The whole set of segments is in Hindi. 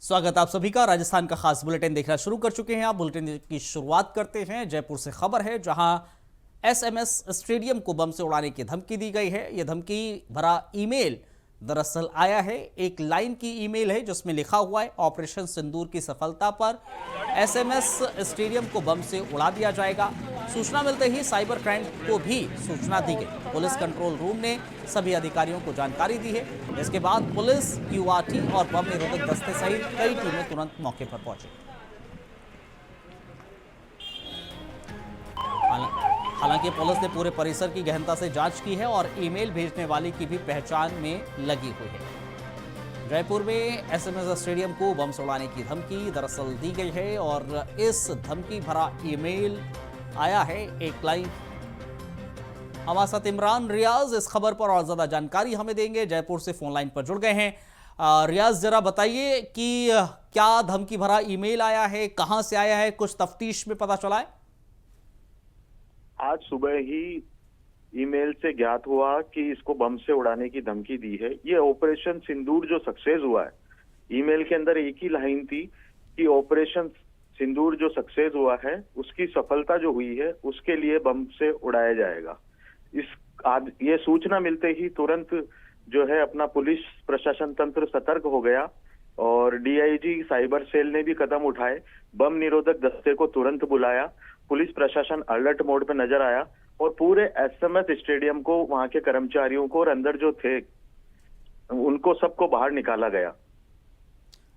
स्वागत आप सभी का। राजस्थान का खास बुलेटिन देखना शुरू कर चुके हैं आप। बुलेटिन की शुरुआत करते हैं जयपुर से। खबर है जहां एसएमएस स्टेडियम को बम से उड़ाने की धमकी दी गई है। यह धमकी भरा ईमेल दरअसल आया है। एक लाइन की ईमेल है जिसमें लिखा हुआ है, ऑपरेशन सिंदूर की सफलता पर एसएमएस स्टेडियम को बम से उड़ा दिया जाएगा। सूचना मिलते ही साइबर क्राइम को भी सूचना दी गई। पुलिस कंट्रोल रूम ने सभी अधिकारियों को जानकारी दी है। इसके बाद पुलिस, क्यूआरटी और बम निरोधक दस्ते सहित कई टीमें तुरंत मौके पर पहुंची। हालांकि पुलिस ने पूरे परिसर की गहनता से जांच की है और ईमेल भेजने वाले की भी पहचान में लगी हुई है। जयपुर में एसएमएस स्टेडियम को बम से उड़ाने की धमकी दरअसल दी गई है और इस धमकी भरा ईमेल आया है। एक लाइन। हमारे साथ इमरान रियाज इस खबर पर और ज्यादा जानकारी हमें देंगे। जयपुर से फोन लाइन पर जुड़ गए हैं। रियाज, जरा बताइए कि क्या धमकी भरा ईमेल आया है, कहां से आया है, कुछ तफ्तीश में पता चला है? आज सुबह ही ईमेल से ज्ञात हुआ कि इसको बम से उड़ाने की धमकी दी है। ये ऑपरेशन सिंदूर जो सक्सेस हुआ है, ईमेल के अंदर एक ही लाइन थी कि ऑपरेशन सिंदूर जो सक्सेस हुआ है उसकी सफलता जो हुई है उसके लिए बम से उड़ाया जाएगा। ये सूचना मिलते ही तुरंत जो है अपना पुलिस प्रशासन तंत्र सतर्क हो गया और डीआईजी साइबर सेल ने भी कदम उठाए। बम निरोधक दस्ते को तुरंत बुलाया। पुलिस प्रशासन अलर्ट मोड पे नजर आया और पूरे एसएमएस स्टेडियम को, वहां के कर्मचारियों को और अंदर जो थे उनको सबको बाहर निकाला गया।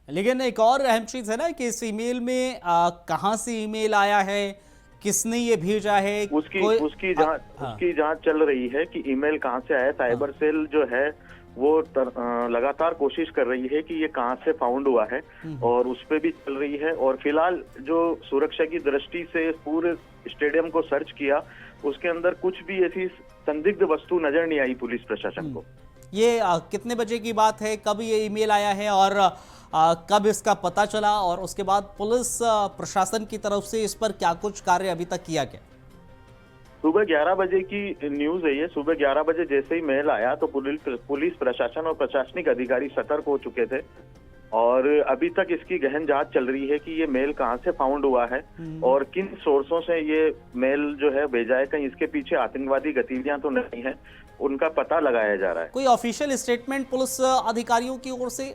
लेकिन एक और अहम चीज है ना कि इस ईमेल में कहां से ईमेल आया है, किसने ये भेजा है, उसकी जांच चल रही है कि ईमेल कहां से आया। साइबर सेल जो है वो लगातार कोशिश कर रही है कि ये कहां से फाउंड हुआ है और उस पे भी चल रही है। और फिलहाल जो सुरक्षा की दृष्टि से पूरे स्टेडियम को सर्च किया, उसके अंदर कुछ भी ऐसी संदिग्ध वस्तु नजर नहीं आई पुलिस प्रशासन को। ये कितने बजे की बात है, कब ये ईमेल आया है और कब इसका पता चला, और उसके बाद पुलिस प्रशासन की तरफ से इस पर क्या कुछ कार्य अभी तक किया गया? सुबह 11 बजे की न्यूज है ये। सुबह 11 बजे जैसे ही मेल आया तो पुलिस प्रशासन और प्रशासनिक अधिकारी सतर्क हो चुके थे और अभी तक इसकी गहन जांच चल रही है कि ये मेल कहां से फाउंड हुआ है और किन सोर्सों से ये मेल जो है भेजा है। कहीं इसके पीछे आतंकवादी गतिविधियां तो नहीं है, उनका पता लगाया जा रहा है। कोई ऑफिशियल स्टेटमेंट पुलिस अधिकारियों की ओर से?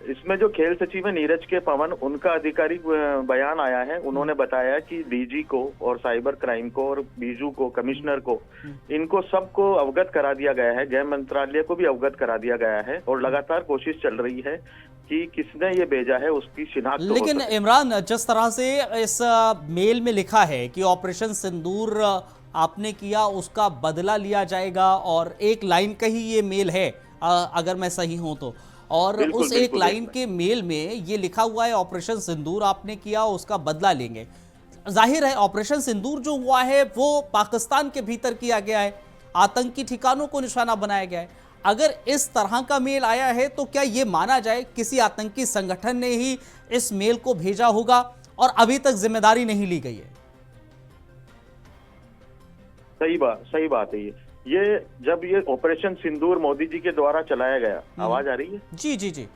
इसमें जो खेल सचिव है नीरज के पवन, उनका आधिकारिक बयान आया है। उन्होंने बताया कि डीजी को और साइबर क्राइम को और बीजू को, कमिश्नर को, इनको सबको अवगत करा दिया गया है। गृह मंत्रालय को भी अवगत करा दिया गया है और लगातार कोशिश चल रही है कि किसने ये भेजा है उसकी शिनाख्त हो। लेकिन इमरान, जिस तरह से इस मेल में लिखा है कि ऑपरेशन सिंदूर आपने किया, उसका बदला लिया जाएगा, और एक लाइन का ही ये मेल है अगर मैं सही हूं तो, और उस एक लाइन के मेल में ये लिखा हुआ है ऑपरेशन सिंदूर आपने किया, उसका बदला लेंगे। जाहिर है ऑपरेशन सिंदूर जो हुआ है वो पाकिस्तान के भीतर किया गया है, आतंकी ठिकानों को निशाना बनाया गया है। अगर इस तरह का मेल आया है तो क्या ये माना जाए किसी आतंकी संगठन ने ही इस मेल को भेजा होगा और अभी तक जिम्मेदारी नहीं ली गई है? सही बात है। ये जब ये ऑपरेशन सिंदूर मोदी जी के द्वारा चलाया गया, आवाज आ रही है? जी जी जी।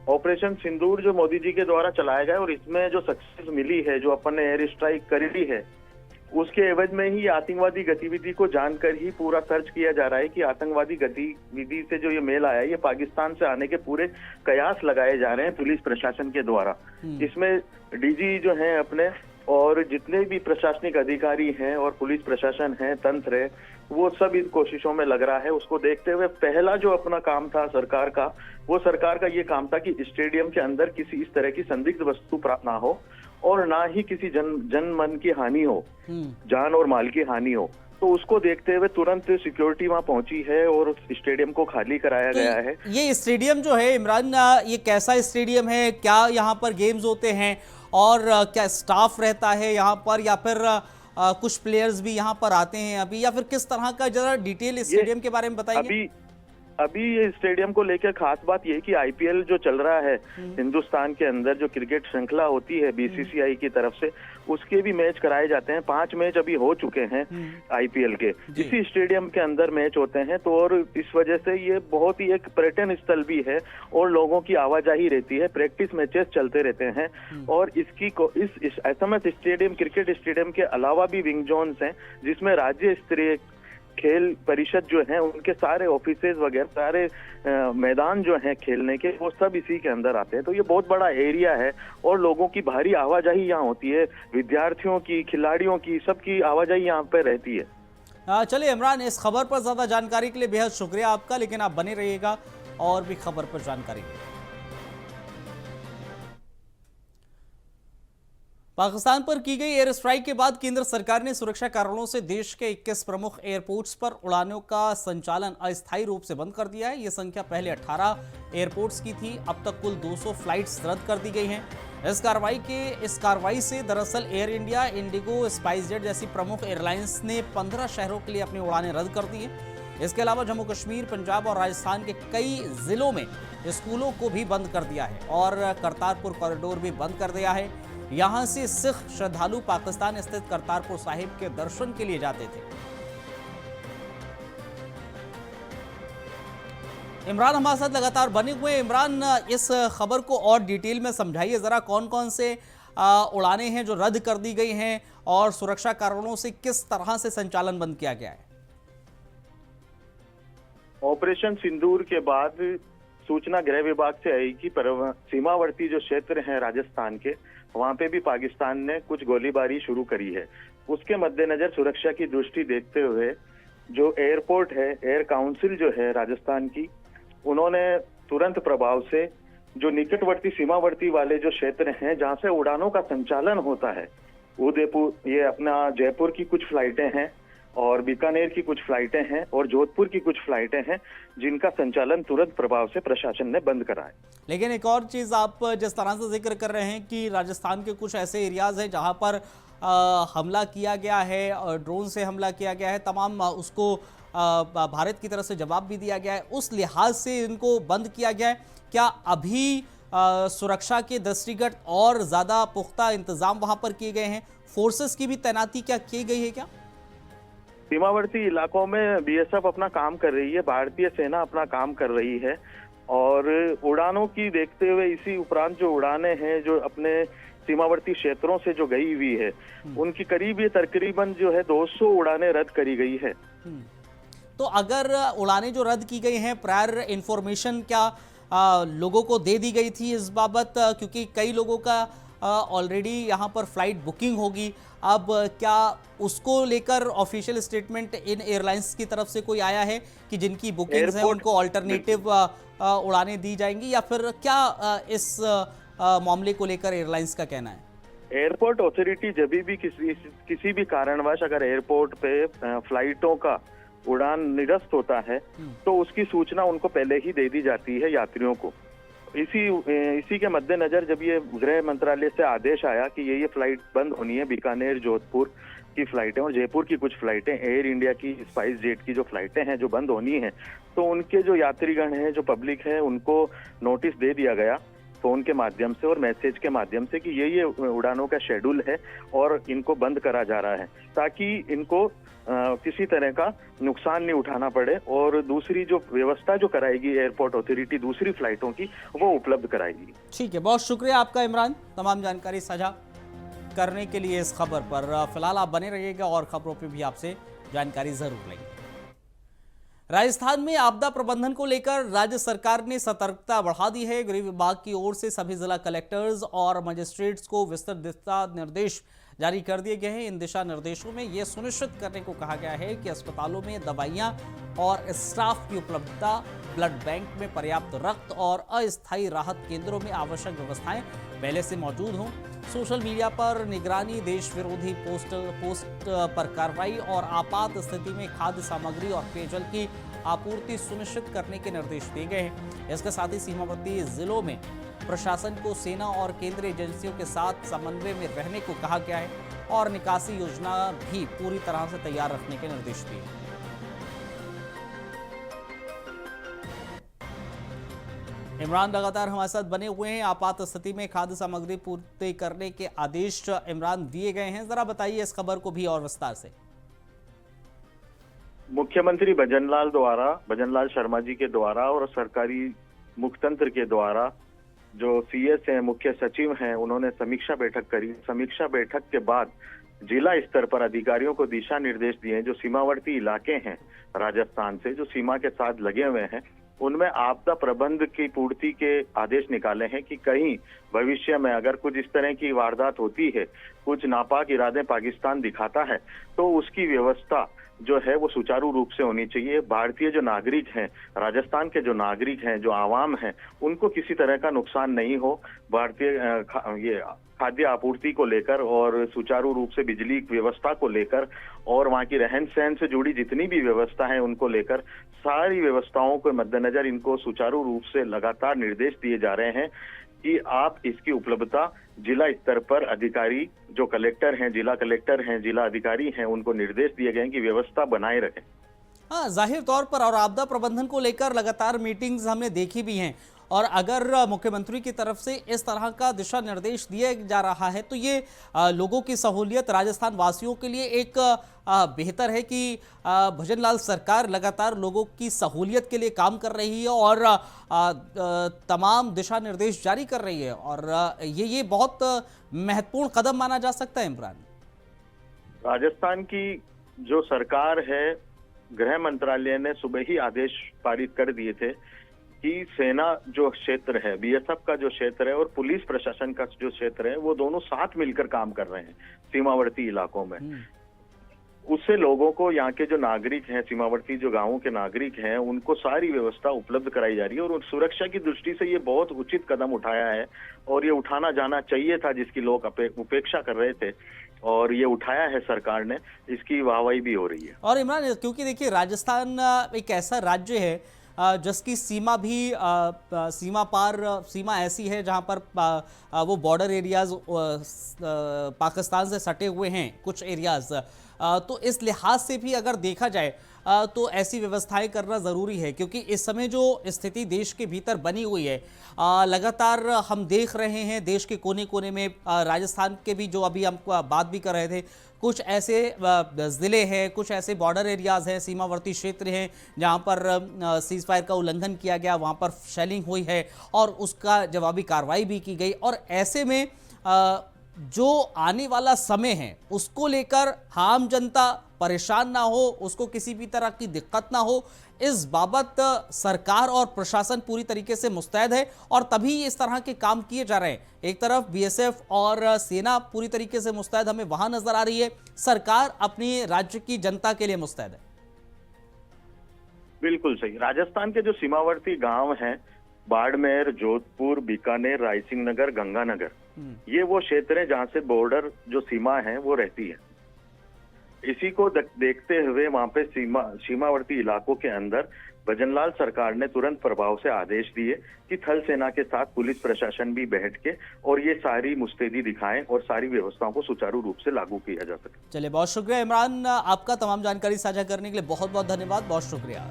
ऑपरेशन सिंदूर जो मोदी जी के द्वारा चलाया गया और इसमें जो सक्सेस मिली है, जो अपन ने एयर स्ट्राइक करी है, उसके एवज में ही आतंकवादी गतिविधि को जानकर ही पूरा सर्च किया जा रहा है कि आतंकवादी गतिविधि से जो ये मेल आया है ये पाकिस्तान से आने के पूरे कयास लगाए जा रहे हैं पुलिस प्रशासन के द्वारा। इसमें डीजी जो है अपने और जितने भी प्रशासनिक अधिकारी हैं और पुलिस प्रशासन है, तंत्र है, वो सब इन कोशिशों में लग रहा है। उसको देखते हुए पहला जो अपना काम था सरकार का ये काम था कि स्टेडियम के अंदर किसी इस तरह की संदिग्ध वस्तु प्राप्त ना हो और ना ही किसी जन मन की हानि हो, जान और माल की हानि हो। तो उसको देखते हुए तुरंत सिक्योरिटी वहां पहुंची है और स्टेडियम को खाली कराया गया है। ये स्टेडियम जो है इमरान, ये कैसा स्टेडियम है? क्या यहाँ पर गेम्स होते हैं और क्या स्टाफ रहता है यहाँ पर, या फिर कुछ प्लेयर्स भी यहाँ पर आते हैं अभी, या फिर किस तरह का? जरा डिटेल स्टेडियम के बारे में बताइए। अभी ये स्टेडियम को लेकर खास बात ये कि आईपीएल जो चल रहा है हिंदुस्तान के अंदर, जो क्रिकेट श्रृंखला होती है बीसीसीआई की तरफ से, उसके भी मैच कराए जाते हैं। 5 मैच अभी हो चुके हैं आईपीएल के, इसी स्टेडियम के अंदर मैच होते हैं। तो और इस वजह से ये बहुत ही एक पर्यटन स्थल भी है और लोगों की आवाजाही रहती है, प्रैक्टिस मैचेस चलते रहते हैं। और इस एसएमएस स्टेडियम, क्रिकेट स्टेडियम के अलावा भी विंग जोन्स हैं, जिसमें राज्य स्तरीय खेल परिषद जो है उनके सारे ऑफिसेज वगैरह, सारे मैदान जो हैं खेलने के, वो सब इसी के अंदर आते हैं। तो ये बहुत बड़ा एरिया है और लोगों की भारी आवाजाही यहाँ होती है, विद्यार्थियों की, खिलाड़ियों की, सबकी आवाजाही यहाँ पे रहती है। चलिए इमरान, इस खबर पर ज़्यादा जानकारी के लिए बेहद शुक्रिया आपका, लेकिन आप बने रहिएगा और भी खबर पर जानकारी। पाकिस्तान पर की गई एयर स्ट्राइक के बाद केंद्र सरकार ने सुरक्षा कारणों से देश के 21 प्रमुख एयरपोर्ट्स पर उड़ानों का संचालन अस्थायी रूप से बंद कर दिया है। यह संख्या पहले 18 एयरपोर्ट्स की थी, अब तक कुल 200 फ्लाइट्स रद्द कर दी गई हैं। इस कार्रवाई से दरअसल एयर इंडिया, इंडिगो, स्पाइसजेट जैसी प्रमुख एयरलाइंस ने 15 शहरों के लिए अपनी उड़ानें रद्द कर दी हैं। इसके अलावा जम्मू कश्मीर, पंजाब और राजस्थान के कई जिलों में स्कूलों को भी बंद कर दिया है और करतारपुर कॉरिडोर भी बंद कर दिया है। यहां से सिख श्रद्धालु पाकिस्तान स्थित करतारपुर साहिब के दर्शन के लिए जाते थे। इमरान हमारे साथ लगातार बने हुए हैं। इमरान, इस खबर को और डिटेल में समझाइए जरा, कौन कौन से उड़ानें हैं जो रद्द कर दी गई हैं और सुरक्षा कारणों से किस तरह से संचालन बंद किया गया है? ऑपरेशन सिंदूर के बाद सूचना गृह विभाग से आई कि सीमावर्ती जो क्षेत्र हैं राजस्थान के, वहां पे भी पाकिस्तान ने कुछ गोलीबारी शुरू करी है। उसके मद्देनजर सुरक्षा की दृष्टि देखते हुए जो एयरपोर्ट है, एयर काउंसिल जो है राजस्थान की, उन्होंने तुरंत प्रभाव से जो निकटवर्ती सीमावर्ती वाले जो क्षेत्र हैं जहां से उड़ानों का संचालन होता है, उदयपुर, ये अपना जयपुर की कुछ फ्लाइटें हैं और बीकानेर की कुछ फ्लाइटें हैं और जोधपुर की कुछ फ्लाइटें हैं, जिनका संचालन तुरंत प्रभाव से प्रशासन ने बंद करा है। लेकिन एक और चीज आप जिस तरह से जिक्र कर रहे हैं कि राजस्थान के कुछ ऐसे एरियाज हैं जहां पर हमला किया गया है, ड्रोन से हमला किया गया है, तमाम उसको भारत की तरफ से जवाब भी दिया गया है, उस लिहाज से इनको बंद किया गया है। क्या अभी सुरक्षा के दृष्टिगत और ज्यादा पुख्ता इंतजाम वहां पर किए गए हैं? फोर्सेस की भी तैनाती क्या की गई है क्या? सीमावर्ती इलाकों में बीएसएफ अपना काम कर रही है, भारतीय सेना अपना काम कर रही है और उड़ानों की देखते हुए, इसी उपरांत जो उड़ानें हैं जो अपने सीमावर्ती क्षेत्रों से जो गई हुई है, उनकी करीब ये तकरीबन जो है 200 उड़ानें रद्द करी गई है। तो अगर उड़ानें जो रद्द की गई हैं, प्रायर इंफॉर्मेशन क्या लोगों को दे दी गई थी इस बाबत? क्योंकि कई लोगों का ऑलरेडी यहाँ पर फ्लाइट बुकिंग होगी, अब क्या उसको लेकर ऑफिशियल स्टेटमेंट इन एयरलाइंस की तरफ से कोई आया है कि जिनकी बुकिंग्स हैं उनको ऑल्टरनेटिव उड़ानें दी जाएंगी, या फिर क्या इस मामले को लेकर एयरलाइंस का कहना है? एयरपोर्ट अथॉरिटी जब भी किसी भी कारणवश अगर एयरपोर्ट पे फ्लाइटों का उड़ान निरस्त होता है तो उसकी सूचना उनको पहले ही दे दी जाती है यात्रियों को। इसी के मद्देनजर जब ये गृह मंत्रालय से आदेश आया कि ये फ्लाइट बंद होनी है, बीकानेर, जोधपुर की फ्लाइटें और जयपुर की कुछ फ्लाइटें, एयर इंडिया की, स्पाइस जेट की जो फ्लाइटें हैं जो बंद होनी है, तो उनके जो यात्रीगण हैं, जो पब्लिक है, उनको नोटिस दे दिया गया फोन के माध्यम से और मैसेज के माध्यम से कि ये उड़ानों का शेड्यूल है और इनको बंद करा जा रहा है, ताकि इनको किसी तरह का नुकसान नहीं उठाना पड़े और दूसरी जो व्यवस्था जो कराएगी एयरपोर्ट अथॉरिटी दूसरी फ्लाइटों की, वो उपलब्ध कराएगी। ठीक है, बहुत शुक्रिया आपका इमरान, तमाम जानकारी साझा करने के लिए इस खबर पर। फिलहाल आप बने रहिएगा और खबरों पे भी आपसे जानकारी जरूर लेंगे। राजस्थान में आपदा प्रबंधन को लेकर राज्य सरकार ने सतर्कता बढ़ा दी है। गृह विभाग की ओर से सभी जिला कलेक्टर्स और मजिस्ट्रेट्स को विस्तृत दिशा निर्देश जारी कर दिए गए हैं। इन दिशा निर्देशों में यह सुनिश्चित करने को कहा गया है कि अस्पतालों में दवाइयां और स्टाफ की उपलब्धता, ब्लड बैंक में पर्याप्त रक्त और अस्थायी राहत केंद्रों में आवश्यक व्यवस्थाएं पहले से मौजूद हों। सोशल मीडिया पर निगरानी, देश विरोधी पोस्ट पर कार्रवाई और आपात स्थिति में खाद्य सामग्री और पेयजल की आपूर्ति सुनिश्चित करने के निर्देश दिए गए हैं। इसके साथ ही सीमावर्ती जिलों में प्रशासन को सेना और केंद्रीय एजेंसियों के साथ समन्वय में रहने को कहा गया है और निकासी योजना भी पूरी तरह से तैयार रखने के निर्देश दिए। इमरान लगातार हमारे साथ बने हुए हैं। आपात स्थिति में खाद्य सामग्री पूर्ति करने के आदेश इमरान दिए गए हैं, जरा बताइए इस खबर को भी और विस्तार से। मुख्यमंत्री भजनलाल शर्मा जी के द्वारा और सरकारी मुखतंत्र के द्वारा जो सीएस हैं, मुख्य सचिव हैं, उन्होंने समीक्षा बैठक करी। समीक्षा बैठक के बाद जिला स्तर पर अधिकारियों को दिशा निर्देश दिए जो सीमावर्ती इलाके हैं राजस्थान से, जो सीमा के साथ लगे हुए हैं, उनमें आपदा प्रबंध की पूर्ति के आदेश निकाले हैं कि कहीं भविष्य में अगर कुछ इस तरह की वारदात होती है, कुछ नापाक इरादे पाकिस्तान दिखाता है, तो उसकी व्यवस्था जो है वो सुचारू रूप से होनी चाहिए। भारतीय जो नागरिक हैं, राजस्थान के जो नागरिक हैं, जो आवाम हैं, उनको किसी तरह का नुकसान नहीं हो। भारतीय खाद्य आपूर्ति को लेकर और सुचारू रूप से बिजली व्यवस्था को लेकर और वहाँ की रहन सहन से जुड़ी जितनी भी व्यवस्था है उनको लेकर सारी व्यवस्थाओं के मद्देनजर इनको सुचारू रूप से लगातार निर्देश दिए जा रहे हैं कि आप इसकी उपलब्धता जिला स्तर पर अधिकारी जो कलेक्टर हैं, जिला कलेक्टर हैं, जिला अधिकारी हैं, उनको निर्देश दिए गए हैं कि व्यवस्था बनाए रखें। हाँ, जाहिर तौर पर और आपदा प्रबंधन को लेकर लगातार मीटिंग्स हमने देखी भी हैं, और अगर मुख्यमंत्री की तरफ से इस तरह का दिशा निर्देश दिया जा रहा है तो ये लोगों की सहूलियत, राजस्थान वासियों के लिए एक बेहतर है कि भजनलाल सरकार लगातार लोगों की सहूलियत के लिए काम कर रही है और तमाम दिशा निर्देश जारी कर रही है, और ये बहुत महत्वपूर्ण कदम माना जा सकता है। इमरान, राजस्थान की जो सरकार है, गृह मंत्रालय ने सुबह ही आदेश पारित कर दिए थे कि सेना जो क्षेत्र है, बीएसएफ का जो क्षेत्र है और पुलिस प्रशासन का जो क्षेत्र है, वो दोनों साथ मिलकर काम कर रहे हैं सीमावर्ती इलाकों में। उससे लोगों को, यहाँ के जो नागरिक हैं, सीमावर्ती जो गांवों के नागरिक हैं, उनको सारी व्यवस्था उपलब्ध कराई जा रही है और सुरक्षा की दृष्टि से ये बहुत उचित कदम उठाया है और ये उठाना जाना चाहिए था, जिसकी लोग उपेक्षा कर रहे थे, और ये उठाया है सरकार ने, इसकी वाहवाही भी हो रही है। और इमरान, क्योंकि देखिए राजस्थान एक ऐसा राज्य है जिसकी सीमा भी सीमा ऐसी है जहां पर वो बॉर्डर एरियाज पाकिस्तान से सटे हुए हैं कुछ एरियाज, तो इस लिहाज से भी अगर देखा जाए तो ऐसी व्यवस्थाएं करना ज़रूरी है, क्योंकि इस समय जो स्थिति देश के भीतर बनी हुई है, लगातार हम देख रहे हैं देश के कोने कोने में, राजस्थान के भी जो अभी हम बात भी कर रहे थे, कुछ ऐसे ज़िले हैं, कुछ ऐसे बॉर्डर एरियाज़ हैं, सीमावर्ती क्षेत्र हैं जहां पर सीज़ फायर का उल्लंघन किया गया, वहां पर शेलिंग हुई है और उसका जवाबी कार्रवाई भी की गई। और ऐसे में जो आने वाला समय है उसको लेकर आम जनता परेशान ना हो, उसको किसी भी तरह की दिक्कत ना हो, इस बाबत सरकार और प्रशासन पूरी तरीके से मुस्तैद है और तभी इस तरह के काम किए जा रहे हैं। एक तरफ बीएसएफ और सेना पूरी तरीके से मुस्तैद हमें वहां नजर आ रही है, सरकार अपनी राज्य की जनता के लिए मुस्तैद है। बिल्कुल सही। राजस्थान के जो सीमावर्ती गांव हैं, बाड़मेर, जोधपुर, बीकानेर, रायसिंह नगर, गंगानगर, ये वो क्षेत्र है जहां से बॉर्डर जो सीमा है वो रहती है। इसी को देखते हुए वहां पे सीमावर्ती इलाकों के अंदर भजनलाल सरकार ने तुरंत प्रभाव से आदेश दिए कि थल सेना के साथ पुलिस प्रशासन भी बैठ के और ये सारी मुस्तैदी दिखाएं और सारी व्यवस्थाओं को सुचारू रूप से लागू किया जा सके। चलिए, बहुत शुक्रिया इमरान, आपका तमाम जानकारी साझा करने के लिए बहुत बहुत धन्यवाद, बहुत शुक्रिया।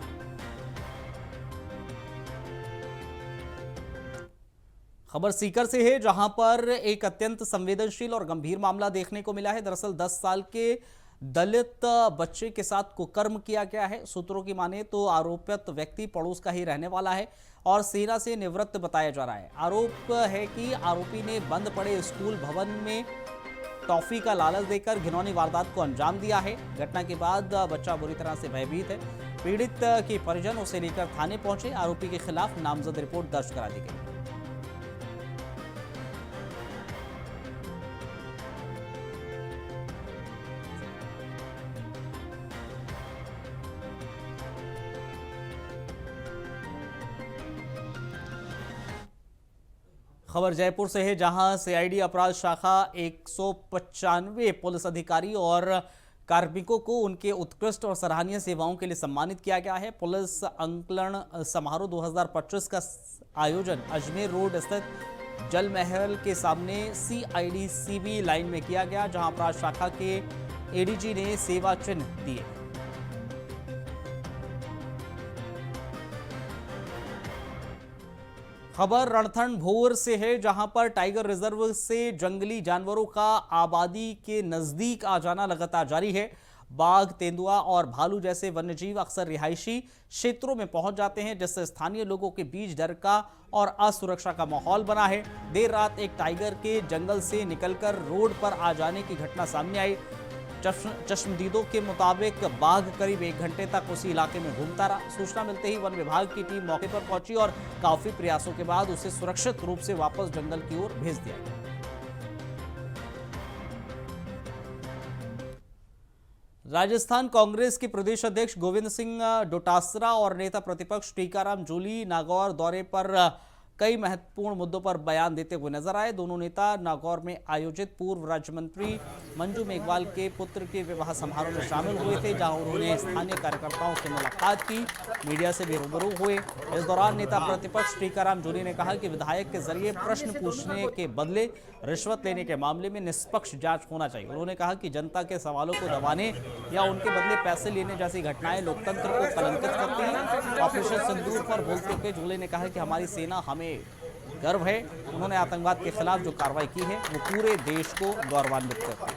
खबर सीकर से है, जहां पर एक अत्यंत संवेदनशील और गंभीर मामला देखने को मिला है। दरअसल 10 साल के दलित बच्चे के साथ कुकर्म किया गया है। सूत्रों की माने तो आरोपित व्यक्ति पड़ोस का ही रहने वाला है और सेना से निवृत्त बताया जा रहा है। आरोप है कि आरोपी ने बंद पड़े स्कूल भवन में टॉफी का लालच देकर घिनौनी वारदात को अंजाम दिया है। घटना के बाद बच्चा बुरी तरह से भयभीत है। पीड़ित के परिजन उसे लेकर थाने पहुंचे। आरोपी के खिलाफ नामजद रिपोर्ट दर्ज करा दी गई। खबर जयपुर से है, जहां सीआईडी अपराध शाखा 195 पुलिस अधिकारी और कार्मिकों को उनके उत्कृष्ट और सराहनीय सेवाओं के लिए सम्मानित किया गया है। पुलिस अंकलन समारोह 2025 का आयोजन अजमेर रोड स्थित जल महल के सामने सीआईडी सीबी लाइन में किया गया, जहां अपराध शाखा के एडीजी ने सेवा चिन्ह दिए। खबर रणथंभौर से है, जहां पर टाइगर रिजर्व से जंगली जानवरों का आबादी के नजदीक आ जाना लगातार जारी है। बाघ, तेंदुआ और भालू जैसे वन्यजीव अक्सर रिहायशी क्षेत्रों में पहुंच जाते हैं, जिससे स्थानीय लोगों के बीच डर का और असुरक्षा का माहौल बना है। देर रात एक टाइगर के जंगल से निकलकर रोड पर आ जाने की घटना सामने आई। चश्मदीदों के मुताबिक बाघ करीब 1 घंटे तक उसी इलाके में घूमता रहा। सूचना मिलते ही वन विभाग की टीम मौके पर पहुंची और काफी प्रयासों के बाद उसे सुरक्षित रूप से वापस जंगल की ओर भेज दिया गया। राजस्थान कांग्रेस के प्रदेश अध्यक्ष गोविंद सिंह डोटासरा और नेता प्रतिपक्ष टीकाराम जूली नागौर दौरे पर कई महत्वपूर्ण मुद्दों पर बयान देते हुए नजर आए। दोनों नेता नागौर में आयोजित पूर्व राज्य मंत्री मंजू मेघवाल के पुत्र के विवाह समारोह में शामिल हुए थे, जहां उन्होंने स्थानीय कार्यकर्ताओं से मुलाकात की, मीडिया से भी रूबरू हुए। इस दौरान नेता प्रतिपक्ष टीकाराम जूली ने कहा कि विधायक के जरिए प्रश्न पूछने के बदले रिश्वत लेने के मामले में निष्पक्ष जांच होना चाहिए। उन्होंने कहा कि जनता के सवालों को दबाने या उनके बदले पैसे लेने जैसी घटनाएं लोकतंत्र को कलंकित करती हैं। ऑपरेशन सिंदूर पर बोलते हुए जूली ने कहा कि हमारी सेना हमें गर्व है। उन्होंने आतंकवाद के खिलाफ जो कार्रवाई की है वो पूरे देश को गौरवान्वित करती है।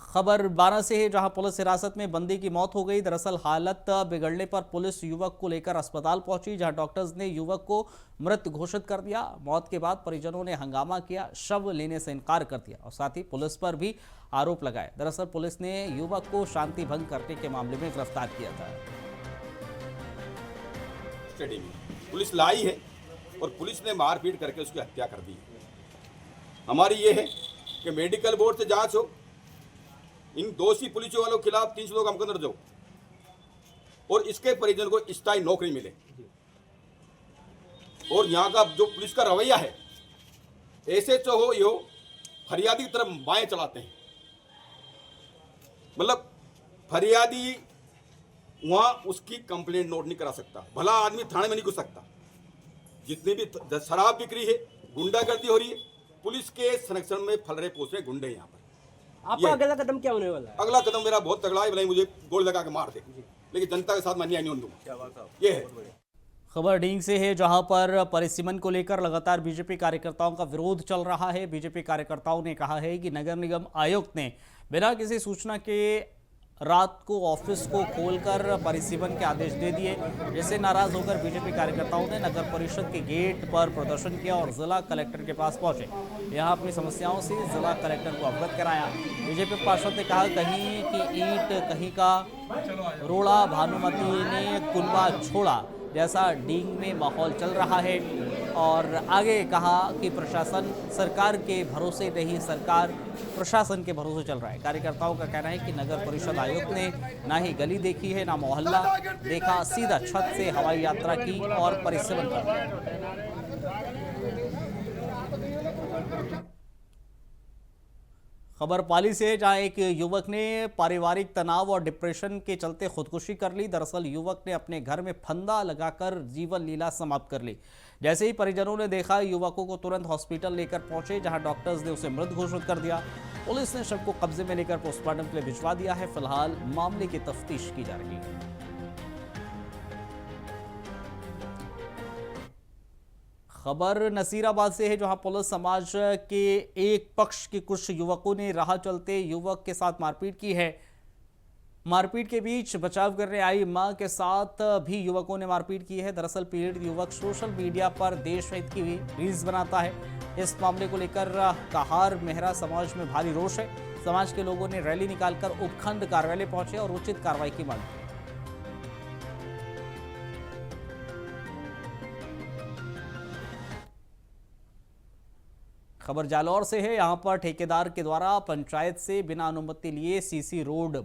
खबर 12 से है, जहां पुलिस हिरासत में बंदी की मौत हो गई। दरअसल हालत बिगड़ने पर पुलिस युवक को लेकर अस्पताल पहुंची, जहां डॉक्टर्स ने युवक को मृत घोषित कर दिया। मौत के बाद परिजनों ने हंगामा किया, शव लेने से इनकार कर दिया और साथ ही पुलिस पर भी आरोप लगाए। दरअसल पुलिस ने युवक को शांति भंग करने के मामले में गिरफ्तार किया था। पुलिस लाई है और पुलिस ने मारपीट करके उसकी हत्या कर दी है। हमारी ये है कि मेडिकल बोर्ड से जांच हो, इन दोषी पुलिस वालों के खिलाफ 300 लोग हमको दर्ज हो और इसके परिजन को स्थायी नौकरी मिले। और यहाँ का जो पुलिस का रवैया है, ऐसे तो हो यो फरियादी की तरफ बाएं चलाते हैं। मतलब फरियादी वहां उसकी कंप्लेंट नोट नहीं करा सकता, भला आदमी थाने में नहीं घुस सकता। जितनी भी शराब बिक्री है, गुंडागर्दी हो रही है, पुलिस के संरक्षण में फल रहे पोस रहे गुंडे यहाँ पर। आपका अगला कदम क्या होने वाला है? अगला कदम मेरा बहुत तगड़ा है, भले मुझे गोली लगा के मार दे, लेकिन जनता के साथ मैं अन्याय नहीं होने दूंगा। ये है खबर डींग से है, जहां पर परिसीमन को लेकर लगातार बीजेपी कार्यकर्ताओं का विरोध चल रहा है। बीजेपी कार्यकर्ताओं ने कहा है कि नगर निगम आयुक्त ने बिना किसी सूचना के रात को ऑफिस को खोलकर परिसीमन के आदेश दे दिए, जिससे नाराज होकर बीजेपी कार्यकर्ताओं ने नगर परिषद के गेट पर प्रदर्शन किया और जिला कलेक्टर के पास पहुंचे। यहां अपनी समस्याओं से जिला कलेक्टर को अवगत कराया। बीजेपी पार्षद ने कहा कहीं की ईंट कहीं का रोड़ा, भानुमति ने कुनबा छोड़ा जैसा डींग में माहौल चल रहा है। और आगे कहा कि प्रशासन सरकार के भरोसे नहीं, सरकार प्रशासन के भरोसे चल रहा है। कार्यकर्ताओं का कहना है कि नगर परिषद आयुक्त ने ना ही गली देखी है, ना मोहल्ला देखा, सीधा छत से हवाई यात्रा की और परिसीमन कर दिया। खबर पाली से, जहां एक युवक ने पारिवारिक तनाव और डिप्रेशन के चलते खुदकुशी कर ली। दरअसल युवक ने अपने घर में फंदा लगाकर जीवन लीला समाप्त कर ली। जैसे ही परिजनों ने देखा, युवकों को तुरंत हॉस्पिटल लेकर पहुंचे, जहां डॉक्टर्स ने उसे मृत घोषित कर दिया। पुलिस ने शव को कब्जे में लेकर पोस्टमार्टम के लिए भिजवा दिया है। फिलहाल मामले की तफ्तीश की जा रही है। खबर नसीराबाद से है, जहां पुलिस समाज के एक पक्ष के कुछ युवकों ने राह चलते युवक के साथ मारपीट की है। मारपीट के बीच बचाव करने आई मां के साथ भी युवकों ने मारपीट की है। दरअसल पीड़ित युवक सोशल मीडिया पर देशहित की रील्स बनाता है। इस मामले को लेकर कहार मेहरा समाज में भारी रोष है। समाज के लोगों ने रैली निकालकर उपखंड कार्यालय पहुंचे और उचित कार्रवाई की मांग की। खबर जालौर से है, यहां पर ठेकेदार के द्वारा पंचायत से बिना अनुमति लिए सीसी रोड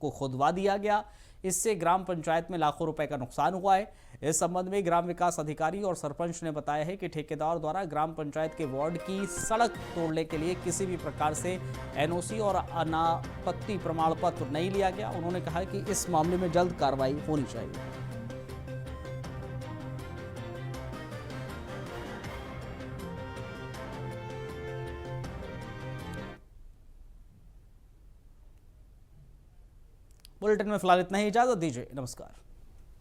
को खुदवा दिया गया। इससे ग्राम पंचायत में लाखों रुपए का नुकसान हुआ है। इस संबंध में ग्राम विकास अधिकारी और सरपंच ने बताया है कि ठेकेदार द्वारा ग्राम पंचायत के वार्ड की सड़क तोड़ने के लिए किसी भी प्रकार से एनओसी और अनापत्ति प्रमाण पत्र नहीं लिया गया। उन्होंने कहा कि इस मामले में जल्द कार्रवाई होनी चाहिए। बुलेटिन में फिलहाल इतना ही, इजाजत दीजिए, नमस्कार।